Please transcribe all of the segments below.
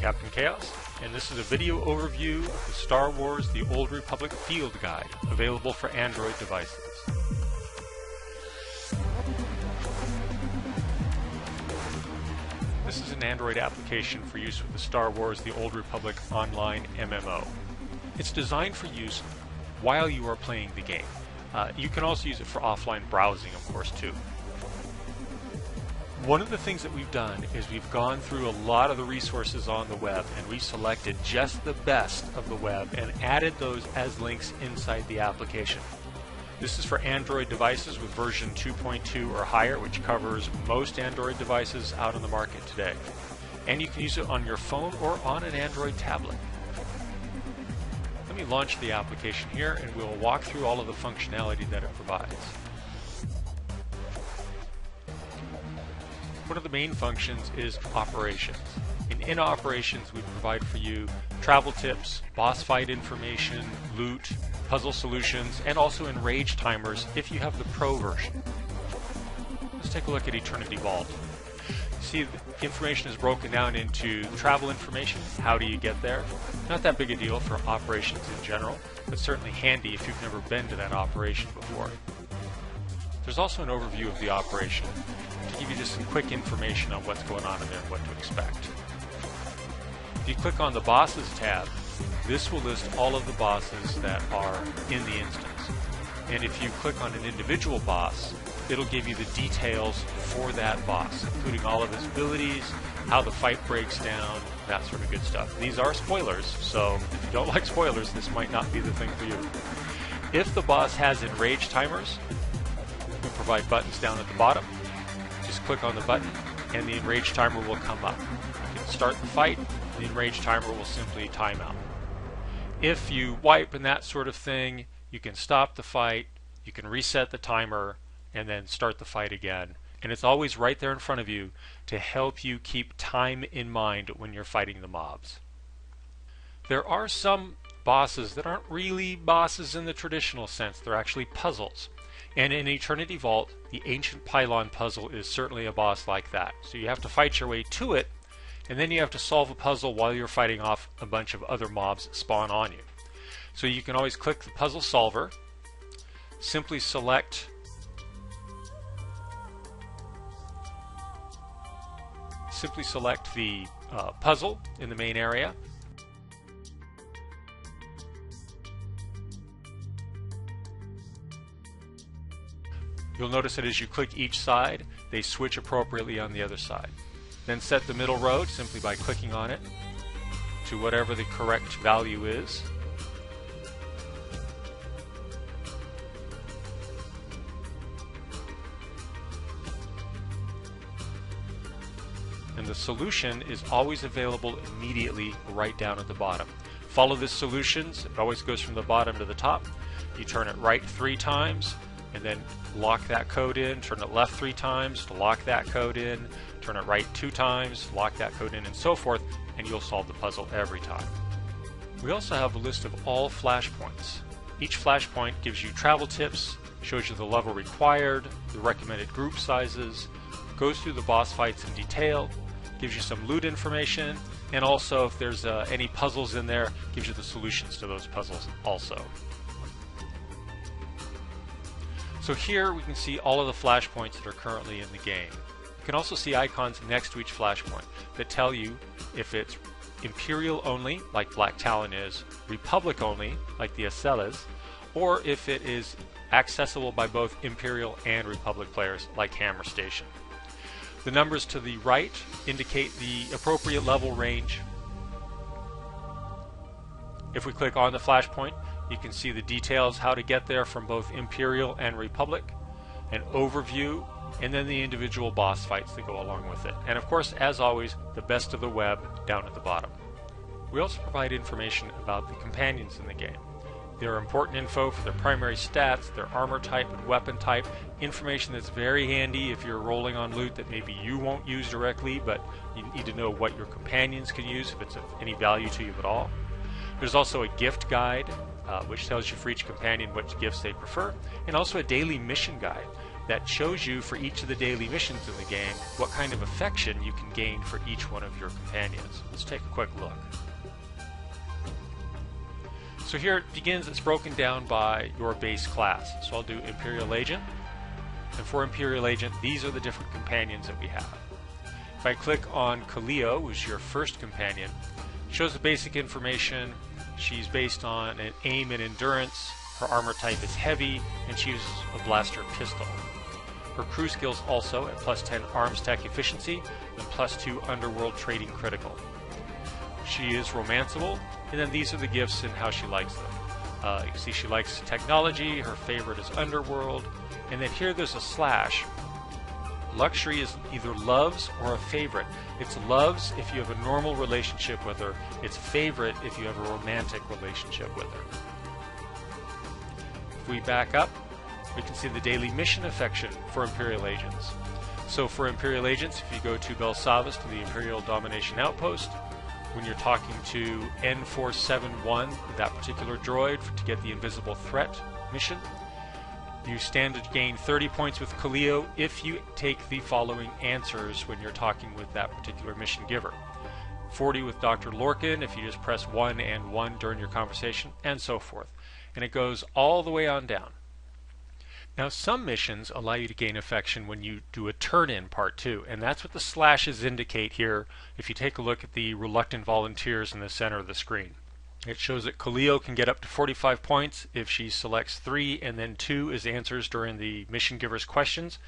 Captain Chaos, and this is a video overview of the Star Wars The Old Republic Field Guide, available for Android devices. This is an Android application for use with the Star Wars The Old Republic online MMO. It's designed for use while you are playing the game. You can also use it for offline browsing, of course, too. One of the things that we've done is we've gone through a lot of the resources on the web, and we've selected just the best of the web and added those as links inside the application. This is for Android devices with version 2.2 or higher, which covers most Android devices out on the market today. And you can use it on your phone or on an Android tablet. Let me launch the application here, and we'll walk through all of the functionality that it provides. One of the main functions is operations. In operations, we provide for you travel tips, boss fight information, loot, puzzle solutions, and also enrage timers if you have the Pro version. Let's take a look at Eternity Vault. See, the information is broken down into travel information. How do you get there? Not that big a deal for operations in general, but certainly handy if you've never been to that operation before. There's also an overview of the operation to give you just some quick information on what's going on in there and what to expect. If you click on the Bosses tab, this will list all of the bosses that are in the instance. And if you click on an individual boss, it'll give you the details for that boss, including all of his abilities, how the fight breaks down, that sort of good stuff. These are spoilers, so if you don't like spoilers, this might not be the thing for you. If the boss has enrage timers, we provide buttons down at the bottom. Just click on the button and the enrage timer will come up. You can start the fight, the enrage timer will simply time out. If you wipe and that sort of thing, you can stop the fight, you can reset the timer, and then start the fight again. And it's always right there in front of you to help you keep time in mind when you're fighting the mobs. There are some bosses that aren't really bosses in the traditional sense, they're actually puzzles. And in Eternity Vault, the Ancient Pylon puzzle is certainly a boss like that. So you have to fight your way to it, and then you have to solve a puzzle while you're fighting off a bunch of other mobs that spawn on you. So you can always click the puzzle solver, simply select the puzzle in the main area. You'll notice that as you click each side, they switch appropriately on the other side. Then set the middle road simply by clicking on it to whatever the correct value is. And the solution is always available immediately right down at the bottom. Follow the solutions. It always goes from the bottom to the top. You turn it right 3 times, and then lock that code in, turn it left 3 times to lock that code in, turn it right 2 times, lock that code in, and so forth, and you'll solve the puzzle every time. We also have a list of all flashpoints. Each flashpoint gives you travel tips, shows you the level required, the recommended group sizes, goes through the boss fights in detail, gives you some loot information, and also if there's any puzzles in there, gives you the solutions to those puzzles also. So here we can see all of the flashpoints that are currently in the game. You can also see icons next to each flashpoint that tell you if it's Imperial only, like Black Talon is, Republic only, like the Acelas, or if it is accessible by both Imperial and Republic players, like Hammer Station. The numbers to the right indicate the appropriate level range. If we click on the flashpoint, you can see the details how to get there from both Imperial and Republic, an overview, and then the individual boss fights that go along with it. And of course, as always, the best of the web down at the bottom. We also provide information about the companions in the game. There are important info for their primary stats, their armor type and weapon type, information that's very handy if you're rolling on loot that maybe you won't use directly, but you need to know what your companions can use if it's of any value to you at all. There's also a gift guide, which tells you for each companion what gifts they prefer, and also a daily mission guide, that shows you for each of the daily missions in the game what kind of affection you can gain for each one of your companions. Let's take a quick look. So here it begins, it's broken down by your base class. So I'll do Imperial Agent, and for Imperial Agent these are the different companions that we have. If I click on Kaleo, who's your first companion, it shows the basic information. She's based on an aim and endurance, her armor type is heavy, and she uses a blaster pistol. Her crew skills also at plus 10 arms tech efficiency and plus 2 underworld trading critical. She is romanceable, and then these are the gifts and how she likes them. You can see she likes technology, her favorite is underworld, and then here there's a slash. Luxury is either loves or a favorite. It's loves if you have a normal relationship with her. It's favorite if you have a romantic relationship with her. If we back up, we can see the daily mission affection for Imperial Agents. So for Imperial Agents, if you go to Belsavus to the Imperial Domination Outpost, when you're talking to N471, that particular droid, to get the Invisible Threat mission, you stand to gain 30 points with Kaleo if you take the following answers when you're talking with that particular mission giver. 40 with Dr. Lorcan if you just press 1 and 1 during your conversation, and so forth. And it goes all the way on down. Now some missions allow you to gain affection when you do a turn-in part 2, and that's what the slashes indicate here if you take a look at the reluctant volunteers in the center of the screen. It shows that Kaleo can get up to 45 points if she selects 3 and then 2 as answers during the mission giver's questions.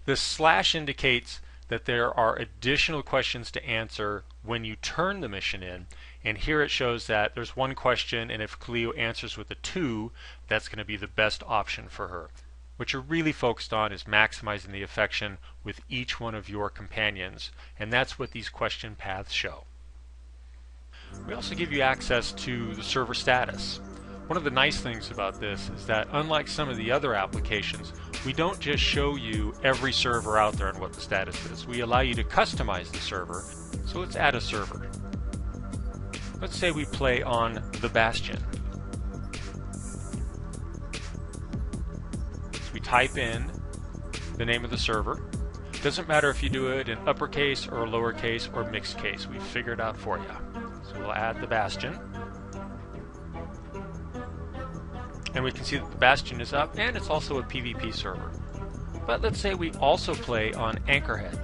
The slash indicates that there are additional questions to answer when you turn the mission in, and here it shows that there's one question, and if Kaleo answers with a 2, that's going to be the best option for her. What you're really focused on is maximizing the affection with each one of your companions, and that's what these question paths show. We also give you access to the server status. One of the nice things about this is that unlike some of the other applications, we don't just show you every server out there and what the status is. We allow you to customize the server. So let's add a server. Let's say we play on the Bastion. So we type in the name of the server. Doesn't matter if you do it in uppercase or lowercase or mixed case. We've figured it out for you. So we'll add the Bastion. And we can see that the Bastion is up, and it's also a PvP server. But let's say we also play on Anchorhead.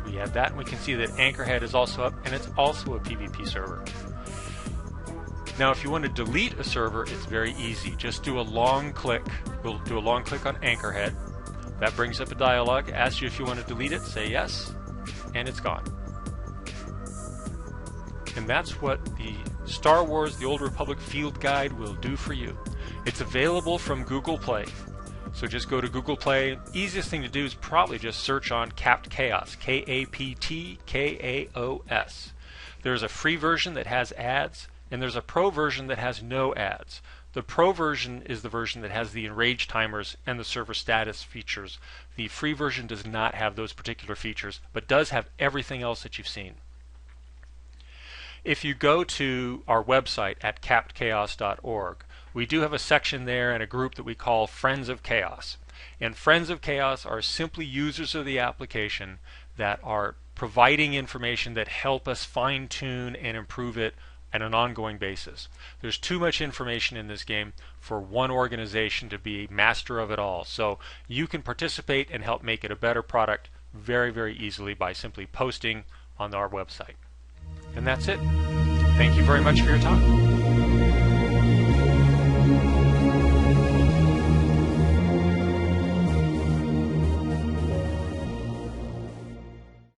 We have that, and we can see that Anchorhead is also up, and it's also a PvP server. Now if you want to delete a server, it's very easy. Just do a long click. We'll do a long click on Anchorhead. That brings up a dialog, asks you if you want to delete it, say yes, and it's gone. And that's what the Star Wars The Old Republic Field Guide will do for you. It's available from Google Play. So just go to Google Play. Easiest thing to do is probably just search on Capt Chaos, K-A-P-T-K-A-O-S. There's a free version that has ads, and there's a pro version that has no ads. The pro version is the version that has the enrage timers and the server status features. The free version does not have those particular features, but does have everything else that you've seen. If you go to our website at captchaos.org, we do have a section there and a group that we call Friends of Chaos. And Friends of Chaos are simply users of the application that are providing information that help us fine-tune and improve it on an ongoing basis. There's too much information in this game for one organization to be master of it all. So you can participate and help make it a better product very, very easily by simply posting on our website. And that's it. Thank you very much for your time.